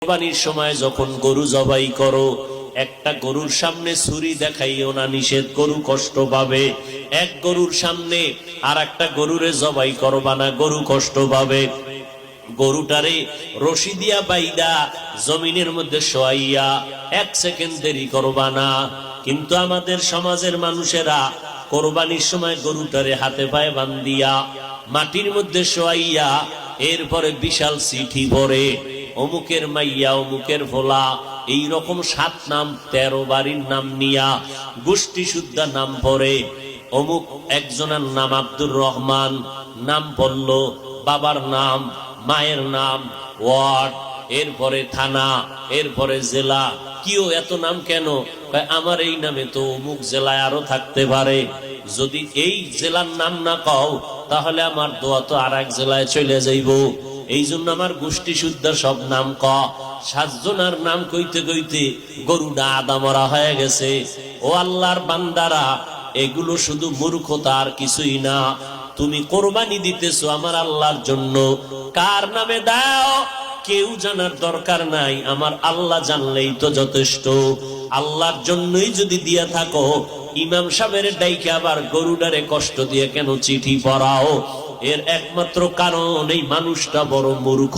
কোরবানির সময় যখন গরু জবাই করো, একটা গরুর সামনে ছুরি দেখাইও না, নিষেধ, গরু কষ্ট পাবে। এক গরুর সামনে আর একটা গরুরে জবাই করবা না, গরু কষ্ট পাবে। গরুটারে রশি দিয়া বাইদা জমিনের মধ্যে শোয়াইয়া 1 সেকেন্ড দেরি করবা না। কিন্তু আমাদের সমাজের মানুষেরা কোরবানির সময় গরুটারে হাতে পায়ে বান্ধিয়া মাটির মধ্যে শোয়াইয়া এরপরে বিশাল চিঠি পড়ে, অমুকের মাইয়া, অমুকের ভোলা, এইরকম 7 নাম 13 বাড়ির নাম নিয়া গোষ্ঠী শুদ্ধা নাম পড়ে। অমুক একজনের নাম আব্দুর রহমান, নাম পড়ল, বাবার নাম, মায়ের নাম, ওয়ার্ড, এরপরে থানা, এরপরে জেলা। কিও এত নাম কেন? আমার এই নামে তো অমুক জেলায় আরো থাকতে পারে, যদি এই জেলার নাম না কও তাহলে আমার দোয়া তো আর এক জেলায় চলে যাইব। এই জন্য আমার গোষ্ঠী শুদ্ধা সব নাম ক। 7 জনের নাম কইতে কইতে গরুটা আদা মরা হয়ে গেছে। ও আল্লাহর বান্দারা, এগুলো শুধু মূর্খতা আর কিছুই না। তুমি কোরবানি দিতেছো আমার আল্লাহর জন্য, কার নামে দাও কেউ জানার দরকার নাই, আমার আল্লাহ জানলেই তো যথেষ্ট। আল্লাহর জন্যই যদি দিয়া থাকো, ইমাম সাহেবের ডাইকে আবার গরুডারে কষ্ট দিয়ে কেন চিঠি পড়াও? এর একমাত্র কারণ এই মানুষটা বড় মূর্খ।